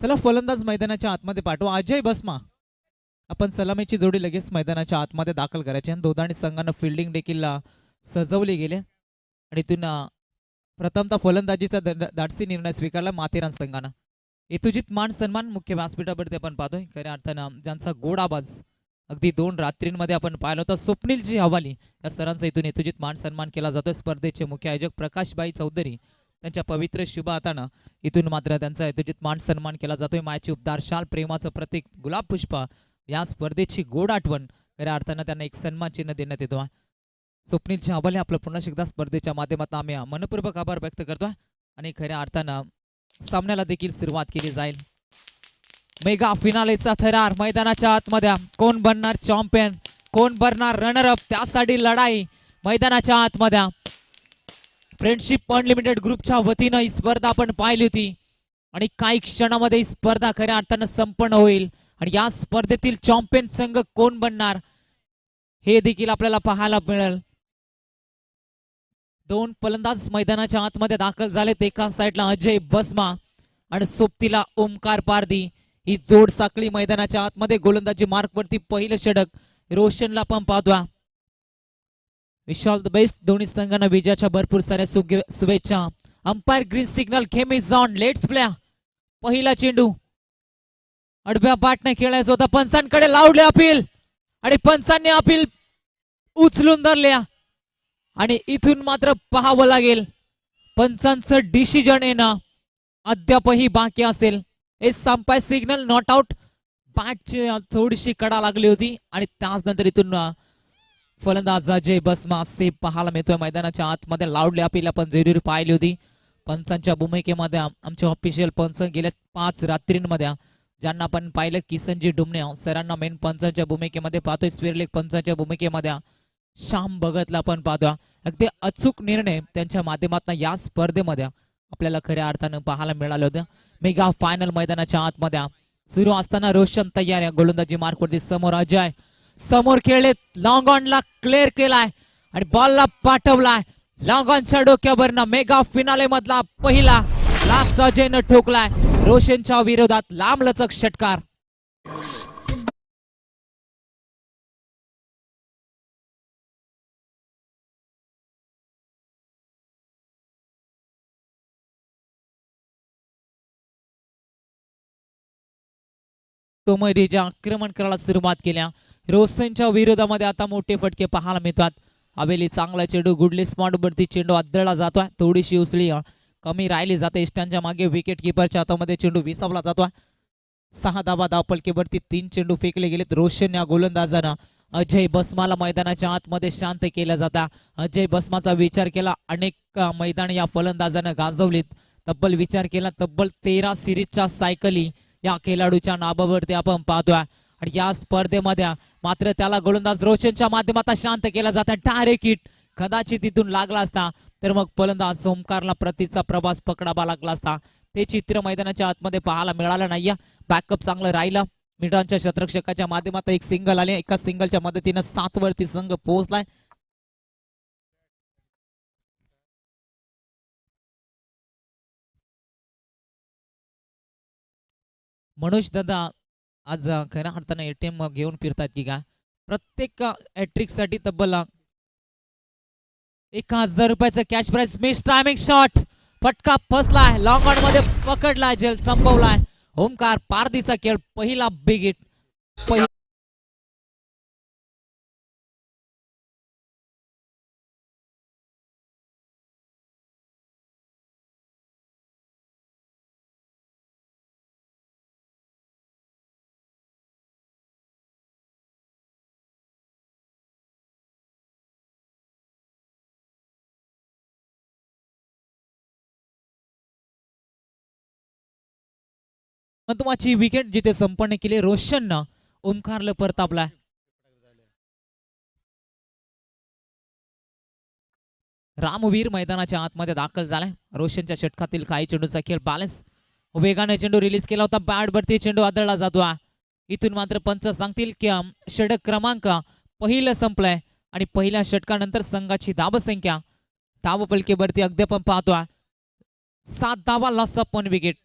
चला फलंदाज मैदानाच्या आतमध्ये पाठवा अजय बसमा. आपण सलामीची जोडी लगेच मैदानाच्या आतमध्ये दाखल करायची आणि दोघांनी संघानं फिल्डिंग देखील सजवली गेली आणि तिथून प्रथमतः फलंदाजीचा धाडसी निर्णय स्वीकारला माथेरान संघानं. यथोचित मान सन्मान मुख्य व्यासपीठावरती आपण पाहतोय खऱ्या अर्थानं ज्यांचा गोड आवाज अगदी 2 रात्रींमध्ये आपण पाहिलं होतं स्वप्नीलजी हवाली या सरांचा इथून यथोचित मान सन्मान केला जातोय. स्पर्धेचे मुख्य आयोजक प्रकाशबाई चौधरी त्यांच्या पवित्र शुभ हातानं इथून मात्र त्यांचा यथोचित मान सन्मान केला जातोय. मायाची उपदार शाल प्रेमाचं प्रतीक गुलाब पुष्प या स्पर्धेची गोड आठवण खऱ्या अर्थानं त्यांना एक सन्मान चिन्ह देण्यात येतो. स्वप्नीलजी हवाले आपलं पुन्हा एकदा स्पर्धेच्या माध्यमातून आम्ही मनपूर्वक आभार व्यक्त करतोय आणि खऱ्या अर्थानं सामन्याला देखील सुरुवात केली जाईल. मेगा फिनालेचा थरार मैदानाच्या आतमध्ये कोण बनणार चॅम्पियन कोण बनणार रनर अप त्यासाठी लढाई मैदानाच्या आतमध्ये. फ्रेंडशिप अनलिमिटेड ग्रुपच्या वतीनं ही स्पर्धा आपण पाहिली होती आणि काही क्षणामध्ये ही स्पर्धा खऱ्या अर्थानं संपन्न होईल आणि या स्पर्धेतील चॅम्पियन संघ कोण बनणार हे देखील आपल्याला पाहायला मिळेल. 2 फलंदाज मैदानाच्या आतमध्ये दाखल झालेत. एका साईडला अजय बसमा आणि सोबतीला ओमकार पारधी ही जोड साखळी मैदानाच्या आतमध्ये गोलंदाजी मार्क वरती पहिलं षटक रोशनला पण पाहतोय. विशाल द बेस्ट दोन्ही संघांना विजयाच्या भरपूर साऱ्या शुभेच्छा. Umpire green signal game is on let's play. पहिला चेंडू अडव्या बाटने खेळायचा होता पंचांकडे लावले अपील आणि पंचांनी अपील उचलून धरल्या आणि इथून मात्र पाहावं लागेल पंचांचं डिसिजन येणं अद्यापही बाकी असेल. हे संपाय सिग्नल नॉट आउट बॅटची थोडीशी कडा लागली होती आणि त्याच नंतर इथून फलंदाज अजय बसमा सेफ पाहायला मिळतोय. मैदानाच्या आतमध्ये लावले अपील आपण जरुरी पाहिली होती. पंचांच्या भूमिकेमध्ये आमचे ऑफिशियल पंच गेल्या 5 रात्रींमध्ये ज्यांना आपण पाहिलं किसनजी डुमणे सरांना मेन पंचांच्या भूमिकेमध्ये पाहतोय. स्विरलेख पंचांच्या भूमिकेमध्ये श्याम भगतला आपण पाहतोय. अगदी अचूक निर्णय त्यांच्या माध्यमातून या स्पर्धेमध्ये आपल्याला खऱ्या अर्थानं पाहायला मिळालं होतं. मेगा फायनल मैदानाच्या आतमध्ये सुरू असताना रोशन तयार आहे गोलंदाजी मार्कवरती. समोर अजय समोर खेळले लॉंग ऑनला क्लिअर केलाय आणि बॉलला पाठवलाय लॉंग ऑनच्या डोक्यावरनं. मेगा फिनाले मधला पहिला लास्ट अजयनं ठोकलाय रोशनच्या विरोधात लांबलचक षटकार. तोमरीच्या आक्रमण करायला सुरुवात केल्या. रोशनच्या विरोधामध्ये आता मोठे फटके पाहायला मिळतात. हवेली चांगला चेंडू गुडली स्पॉट वरती चेंडू आदळला जातोय. थोडीशी उसळी कमी राहिली जाते. इष्टांच्या मागे विकेट किपरच्या हातामध्ये चेंडू विसावला जातोय. 6 धावा धावपलकेवरती 3 चेंडू फेकले गेलेत. रोशन या गोलंदाजानं अजय बसमाला मैदानाच्या आतमध्ये शांत केलं जाता. अजय बसमाचा विचार केला अनेक मैदान या फलंदाजानं गाजवलीत. तब्बल विचार केला तब्बल 13 सिरीजच्या सायकली या खेळाडूच्या नावावरती आपण पाहतोय आणि या स्पर्धेमध्ये मात्र त्याला गोलंदाज रोशनच्या माध्यमातून शांत केला जाता. डायरेक्ट हिट कदाचित तिथून लागला असता तर मग फलंदाज ओमकारला प्रतीचा प्रवास पकडावा लागला असता. ते चित्र मैदानाच्या आतमध्ये पाहायला मिळालं नाही. बॅकअप चांगलं राहिलं. मिडांच्या शतरक्षकाच्या माध्यमातून एक सिंगल आले. एका सिंगलच्या मदतीनं 7 वरती संघ पोहोचलाय. मनोज दादा आज खऱ्या अर्थानं एटीएम घेऊन फिरतात की काय. प्रत्येक हॅट्रिक साठी तब्बल 1000 रुपयाचं cash price. Miss timing shot फटका फसलाय लॉंग ऑन मध्ये पकडलाय जेल संपवलाय. ओमकार पारदीचा खेळ पहिला बिग हिट. महत्वाची विकेट जिथे संपन्न केली रोशननं ओमकारला परतापलाय. रामवीर मैदानाच्या आतमध्ये दाखल झालाय. रोशनच्या षटकातील काही चेंडूचा खेळ बॅलन्स वेगाने चेंडू रिलीज केला होता. बॅट वरती चेंडू आदळला जातो. इथून मात्र पंच सांगतील की षटक क्रमांक पहिलं संपलंय आणि पहिल्या षटकानंतर संघाची धावसंख्या धावपलकेवरती अगदी आपण पाहतोय 7 धावा लॉस ऑफ 1 विकेट.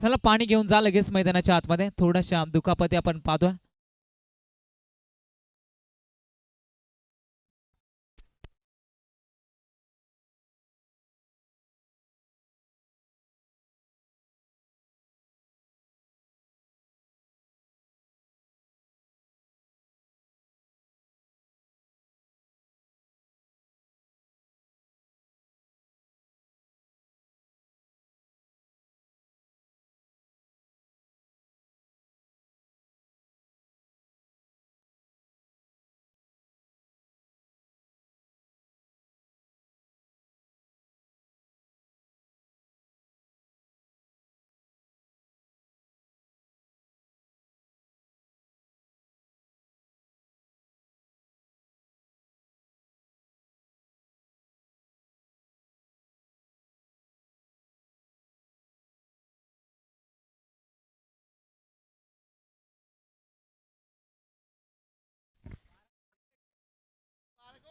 चला पाणी घेऊन जा लगेच मैदानाच्या आतमध्ये. थोड्याशा दुखापती आपण पाहतोय.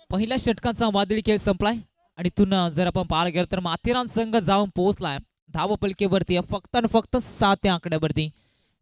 पहिल्या षटकाचा वादळी खेळ संपलाय आणि इथून जर आपण पाहायला गेलो तर माथेरान संघ जाऊन पोहोचलाय धावपलकेवरती फक्त आणि फक्त 7 या आकड्यावरती.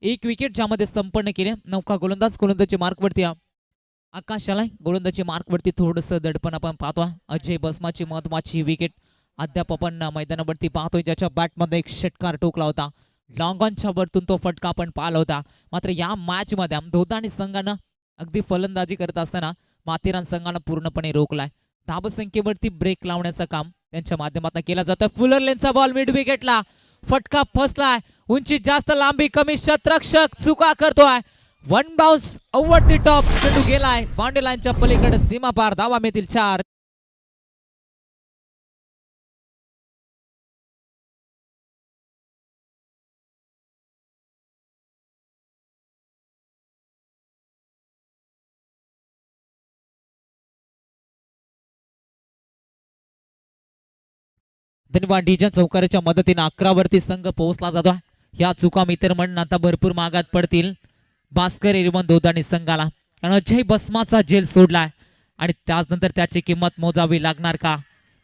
एक विकेट ज्यामध्ये संपन्न केले. नौका गोलंदाजी मार्कवरती आकाशाला गोलंदाजी मार्कवरती थोडस दडपण आपण पाहतोय. अजय बसमाची महत्वाची विकेट अद्याप आपण मैदानावरती पाहतोय, ज्याच्या बॅटमध्ये एक षटकार टोकला होता. लॉंग ऑनच्या वरतून तो फटका आपण पाहिला होता. मात्र या मॅच मध्ये दोदाणी संघानं अगदी फलंदाजी करत असताना माथेरान संघानं पूर्णपणे रोखलाय. धावसंख्येवरती ब्रेक लावण्याचं काम त्यांच्या माध्यमातून केलं जातं. फुलर लेनचा बॉल मिड विकेटला फटका फसलाय. उंची जास्त लांबी कमी, क्षेत्ररक्षक चुका करतोय. One bounce over the top, चेंडू गेलाय बाउंड्री लाईनच्या पलीकडे सीमा पार. धावा मिळतील 4. धन्यवाद. डीजा चौकाराच्या मदतीने 11 वरती संघ पोहोचला जातो. या चुका मित्र म्हणून आता भरपूर मागात पडतील भास्कर एरिवन दोदाणी संघाला, कारण अजय बसमाचा जेल सोडलाय आणि त्यानंतर त्याची किंमत मोजावी लागणार का.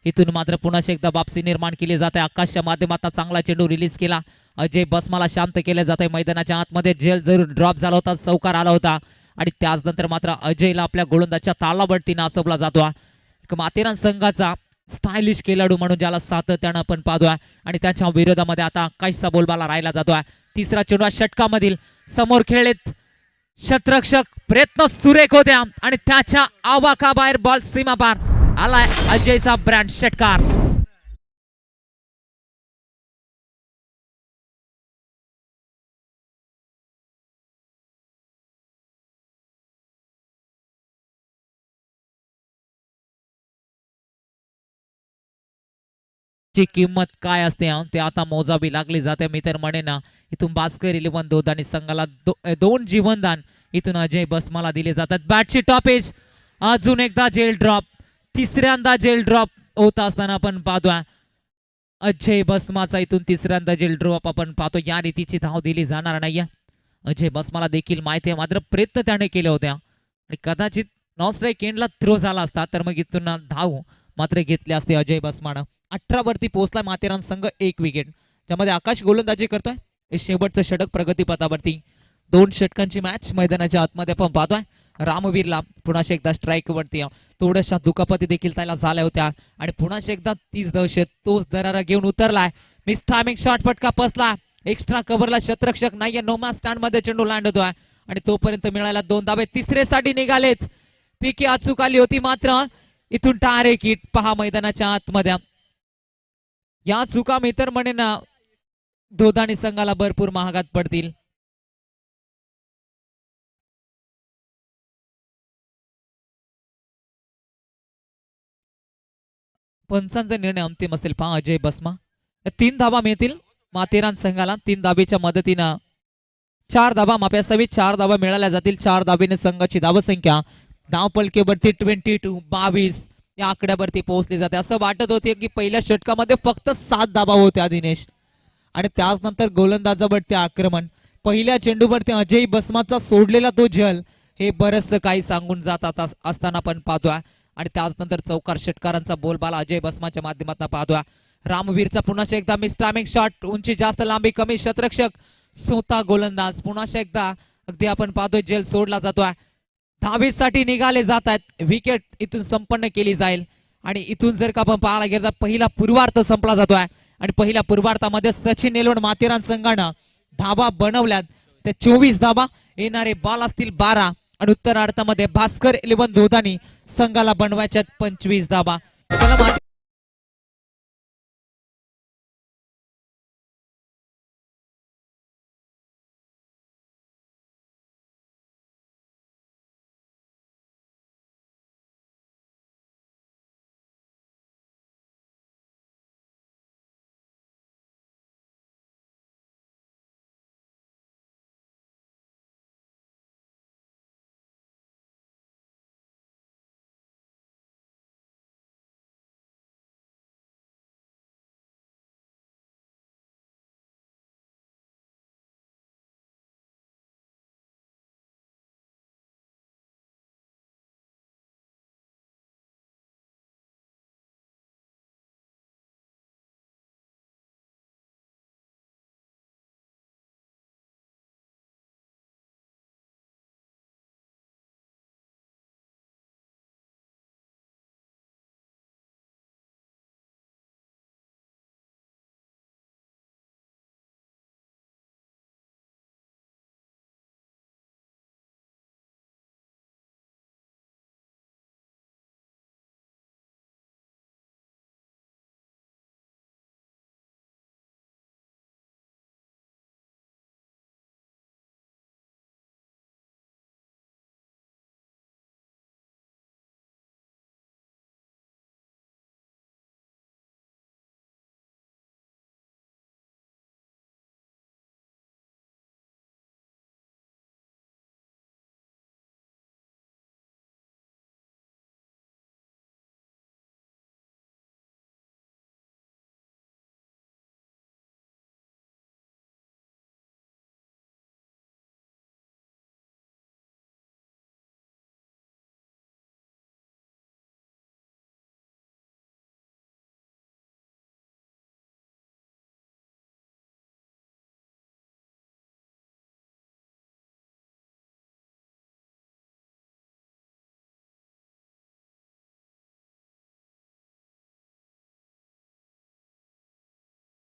इथून मात्र पुन्हा एकदा वापसी निर्माण केली जाते. आकाशच्या माध्यमातून चांगला चेंडू रिलीज केला. अजय बसमाला शांत केले जाते. मैदानाच्या आतमध्ये जेल जरूर ड्रॉप झाला होता, चौकार आला होता आणि त्यानंतर मात्र अजयला आपल्या गोलंदाजच्या तालावरती नाचवला जातो. माथेरान संघाचा स्टायलिश खेळाडू म्हणून ज्याला सातत्यानं आपण पाहतोय आणि त्याच्या विरोधामध्ये आता आकाशचा बोलबाला राहिला जातोय. तिसरा चेंडू षटकामधील समोर खेळलेत क्षेत्ररक्षक, प्रयत्न सुरेख होत्या आणि त्याच्या आवाकाबाहेर बॉल सीमा पार आलाय. अजयचा ब्रँड षटकार. ची किंमत काय असते ते आता मोजावी लागली जाते. मी तर म्हणेन इथून भास्कर इलेव्हन दोदाणी संघाला 2 जीवनदान इथून अजय बसमाला दिले जातात. बॅटची टॉपेज अजून एकदा जेल ड्रॉप, तिसऱ्यांदा जेल ड्रॉप होत असताना आपण पाहतोय. अजय बसमाचा इथून तिसऱ्यांदा जेल ड्रॉप आपण पाहतो. या रीतीची धाव दिली जाणार नाही. अजय बसमाला देखील माहिती आहे, मात्र प्रयत्न त्याने केले होते आणि कदाचित नॉन स्ट्राईक एंडला थ्रो झाला असता तर मग इथून धाव मात्र घेतली असते अजय बसमानं. 18 वरती पोहोचला माथेरान संघ. 1 विकेट ज्यामध्ये आकाश गोलंदाजी करतोय. शेवटचं षटक प्रगतीपथावरती. 2 षटकांची मॅच मैदानाच्या आतमध्ये आपण पाहतोय. रामवीरला पुन्हा एकदा स्ट्राईक वरती थोड्याशा दुखापती देखील त्याला झाल्या होत्या आणि पुन्हा एकदा तीच दहशत तोच दरारा घेऊन उतरलाय. मिस टायमिंग शॉट फटका पसला. एक्स्ट्रा कव्हरला क्षेत्ररक्षक नाहीये. नोमा स्टँड मध्ये चेंडू लँड होतोय आणि तोपर्यंत मिळायला 2 धाबे. तिसऱ्यासाठी निघालेत. पीके अचूक आली होती, मात्र इथून टारे किट पहा मैदानाच्या आतमध्ये. या चुका मी तर म्हणेन दोदाणी संघाला भरपूर महागात पडतील. पंचांचा निर्णय अंतिम असेल पहा. अजय बसमा 3 धाबा मिळतील माथेरान संघाला. 3 धाबेच्या मदतीनं 4 धाबा माफी असावी. 4 धाबा मिळाल्या जातील. 4 धाबेने संघाची धावसंख्या धावपलकेवरती 22 या आकड्यावरती पोहोचली जाते. असं वाटत होते की पहिल्या षटकामध्ये फक्त 7 धाबा होत्या दिनेश, आणि त्यानंतर गोलंदाजावरती आक्रमण. पहिल्या चेंडूवरती अजय बसमाचा सोडलेला तो झेल हे बरंच काही सांगून जात असताना पण पाहतोय आणि त्यानंतर चौकार षटकारांचा बोलबाला अजय बसमाच्या माध्यमातून पाहतोय. रामवीरचा पुन्हा एकदा मिस टायमिंग शॉट, उंची जास्त लांबी कमी, शतरक्षक स्वतः गोलंदाज पुन्हा एकदा अगदी आपण पाहतोय जेल सोडला जातोय. 10-20 निघाले जात आहेत. विकेट इथून संपन्न केली जाईल आणि इथून जर का आपण पाहायला गेलं तर पहिला पूर्वार्ध संपला जातोय आणि पहिल्या पूर्वार्धामध्ये सचिन एलवड माथेरान संघानं धाबा बनवल्यात त्या 24 धाबा, येणारे बॉल असतील 12 आणि उत्तरार्धामध्ये भास्कर 11 दोदानी संघाला बनवायच्यात 25 धाबा. चला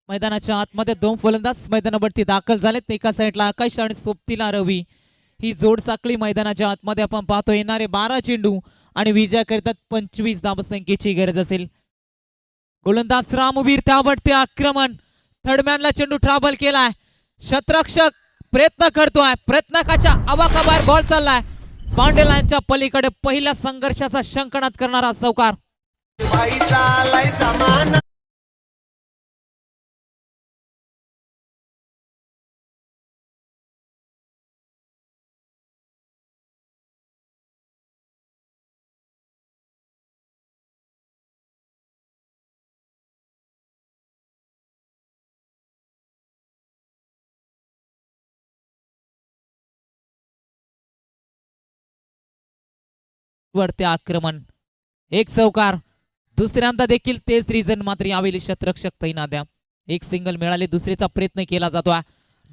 मैदानाच्या आतमध्ये 2 फलंदाज मैदानावरती दाखल झालेत. एका साईडला आकाश आणि सोबतीला रवी. ही जोड साखळी मैदानाच्या आतमध्ये आपण पाहतो. येणारे 12 चेंडू आणि विजय करतात 25 धावसंख्येची गरज असेल. गोलंदाज रामवीर त्यावरती आक्रमण, थर्डमॅनला चेंडू ट्रॅव्हल केलाय. शतरक्षक प्रयत्न करतोय, प्रयत्नाच्या आवाकाबाहेर बॉल चाललाय. बाउंड्री लाईनच्या पलीकडे पहिल्या संघर्षाचा शंकनाद करणारा चौकार. वरते आक्रमण, एक चौकार. दुसऱ्यांदा देखील तेच रिझन मात्र यावेळी शतरक्षक तैनात द्या. एक सिंगल मिळाले, दुसरीचा प्रयत्न केला जातोय.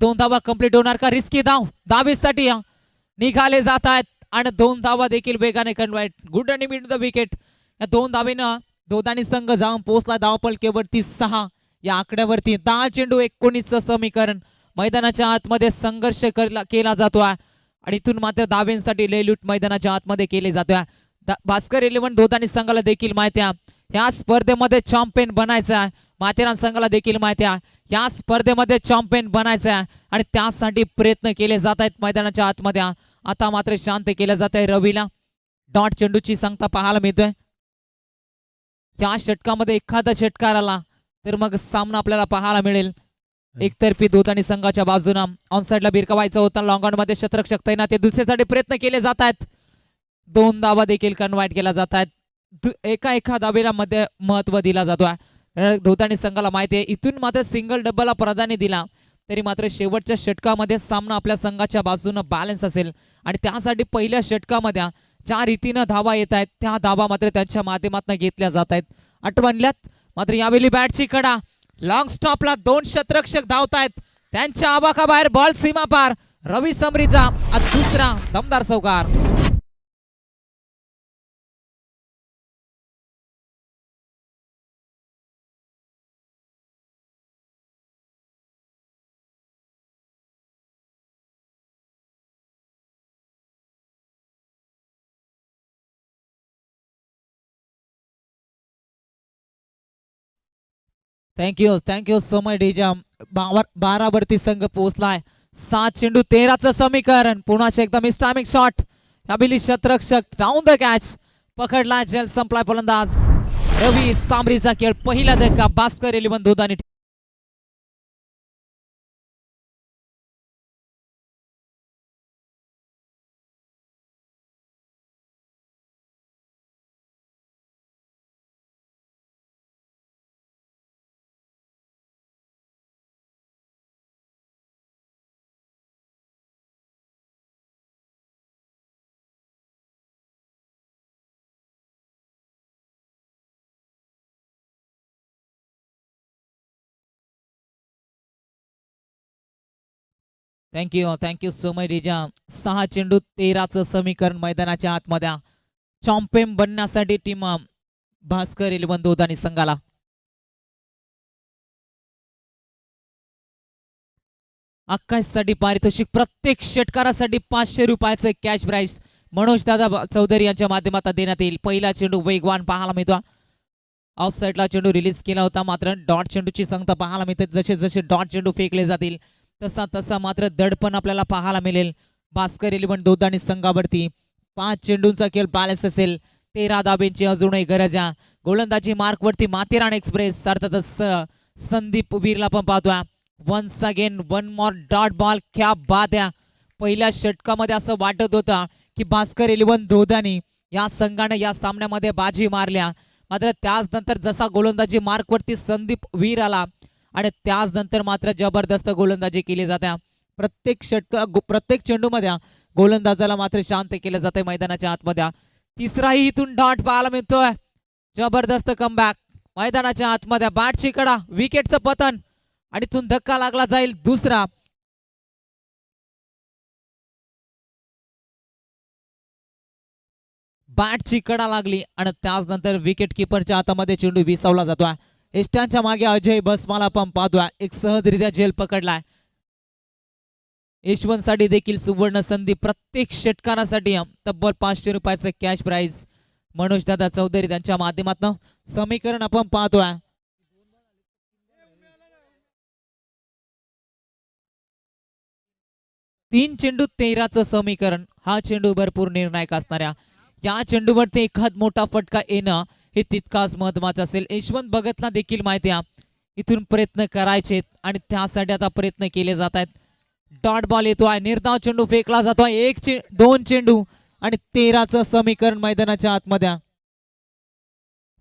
2 धावा कंप्लीट होणार का? रिस्की धाव, धावेसाठी निघाले जात आहेत आणि 2 धावा देखील वेगाने कन्वर्ट. गुड आणि मिड द विकेट. या 2 धावेनं दोदानी संघ जाऊन पोहोचला धावपलकेवरती 6. या आकड्यावरती 10 चेंडू 19 समीकरण. मैदानाच्या आतमध्ये संघर्ष केला जातोय आणि इथून मात्र धावेंसाठी लयलूट मैदानाच्या आतमध्ये केले जातोय. भास्कर 11 दोदानी संघाला देखील माहिती आहे ह्या स्पर्धेमध्ये चॅम्पियन बनायचं आहे. माथेरान संघाला देखील माहिती आहे ह्या स्पर्धेमध्ये चॅम्पियन बनायचं आहे आणि त्यासाठी प्रयत्न केले जात आहेत मैदानाच्या आतमध्ये. आता मात्र शांत केलं जात आहे रवीला. डॉट चेंडूची संख्या पाहायला मिळतोय. या षटकामध्ये एखादा षटकार आला तर मग सामना आपल्याला पाहायला मिळेल. एकतर्फी दोतानी संघाच्या बाजूनं ऑन साइडला भिरकवायचा होता. लॉंग ऑन मध्ये शतरक्षक तैनात. दुसऱ्यासाठी प्रयत्न केले जात आहेत. 2 धावा देखील कन्वर्ट केला जात आहेत. एका धावेला मध्ये महत्व दिला जातोय. दोतानी संघाला माहिती आहे इथून मात्र सिंगल डबलला प्राधान्य दिला तरी मात्र शेवटच्या षटकामध्ये सामना आपल्या संघाच्या बाजूनं बॅलन्स असेल आणि त्यासाठी पहिल्या षटकामध्ये ज्या रीतीनं धावा येत आहेत त्या धावा मात्र त्यांच्या माध्यमातून घेतल्या जात आहेत. आठवणल्यात मात्र यावेळी बॅटची कडा लॉंग स्टॉपला 2 शतरक्षक धावतायत त्यांच्या आवाकाबाहेर बॉल सीमा पार. रवी समरीचा दुसरा दमदार चौकार. Thank you so much डीजा. 12 वरती संघ पोहोचलाय. 7 चेंडू 13चं समीकरण. पुन्हा एकदा मिस्टामिक शॉट. याबिली शतरक्षक डाऊन द कॅच पकडला. जल संपलाय फलंदाज. रवी सांबरीचा खेळ पहिला धक्का भास्कर 11 दोदानी. थँक्यू सो मच डीजा. 6 चेंडू 13चं समीकरण मैदानाच्या आतमध्ये. चॅम्पियन बनण्यासाठी टीम भास्कर 11 दोदानी संघाला. आकाशसाठी पारितोषिक. प्रत्येक षटकारासाठी 500 रुपयाचं कॅश प्राइस मनोज दादा चौधरी यांच्या माध्यमातून देण्यात येईल. पहिला चेंडू वेगवान पाहायला मिळतो. ऑफ साईडला चेंडू रिलीज केला होता मात्र डॉट चेंडूची संख्या पाहायला मिळते. जसे जसे डॉट चेंडू फेकले जातील तसा तसा मात्र दडपण आपल्याला पाहायला मिळेल भास्कर 11 दोदानी संघावरती. 5 चेंडूंचा खेळ बॅलन्स असेल. 13 धाब्यांची अजूनही गरज आहे. गोलंदाजी मार्कवरती माथेरान एक्सप्रेस अर्थातच संदीप वीरला पण पाहतोय. Once again one more dot ball. क्या बात आहे. पहिल्या षटकामध्ये असं वाटत होतं की भास्कर 11 दोदानी या संघाने या सामन्यामध्ये बाजी मारल्या मात्र त्याच नंतर जसा गोलंदाजी मार्कवरती संदीप वीर आला आणि त्याच नंतर मात्र जबरदस्त गोलंदाजी केली जाते. प्रत्येक चेंडूमध्ये गोलंदाजाला मात्र शांत केलं जाते मैदानाच्या आतमध्ये. तिसराही इथून डॉट पाहायला मिळतोय. जबरदस्त कमबॅक मैदानाच्या आतमध्ये. बॅटची कडा विकेटचं पतन आणि इथून धक्का लागला जाईल दुसरा. बॅटची कडा लागली आणि त्याच नंतर विकेट किपरच्या हातामध्ये चेंडू विसावला जातोय. एस्टांच्या मागे अजय बसमाला पण पाहतोय. एक सहजरित्या झेल पकडलाय. यशवंतसाठी देखील सुवर्ण संधी. प्रत्येक षटकारासाठी तब्बल 500 रुपयाचं कॅश प्राइज मनोज दादा चौधरी त्यांच्या माध्यमातून समीकरण आपण पाहतोय. तीन चेंडू 13चं समीकरण. हा चेंडू भरपूर निर्णायक असणाऱ्या या चेंडूवरती एखाद मोठा फटका येणं हे तितकाच महत्वाचं असेल. यशवंत भगतला देखील माहिती आहे इथून प्रयत्न करायचे आणि त्यासाठी आता प्रयत्न केले जात आहेत. डॉट बॉल येतोय. निर्धाव चेंडू फेकला जातोय. 2 चेंडू आणि 13चं समीकरण मैदानाच्या आतमध्ये.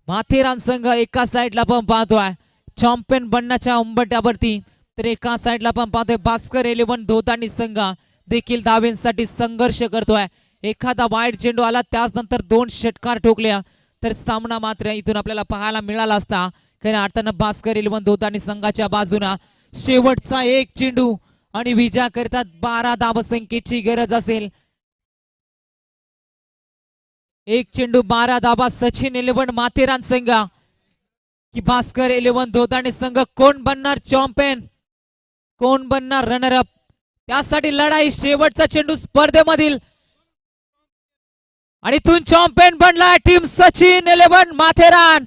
माथेरान संघ एका साईडला पण पाहतोय चॅम्पियन बनण्याच्या उंबरठ्यावरती तर एका साईडला पण पाहतोय भास्कर 11 दोदानी संघ देखील धावेंसाठी संघर्ष करतोय. एखादा वाईट चेंडू आला त्याच नंतर 2 षटकार ठोकल्या तर सामना मात्र इथून आपल्याला पाहायला मिळाला असता. खऱ्या अर्थानं भास्कर 11 दोदानी संघाच्या बाजूला शेवटचा 1 चेंडू आणि विजया करतात 12 धावसंख्येची गरज असेल. 1 चेंडू 12 धाबा. सचिन 11 माथेरान संघ की भास्कर 11 दोदानी संघ. कोण बनणार चॅम्पियन कोण बनणार रनर अप त्यासाठी लढाई. शेवटचा चेंडू स्पर्धेमधील आणि इथून चॅम्पियन बनला टीम सचिन 11 माथेरान.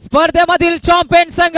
स्पर्धेमधील चॅम्पियन संघ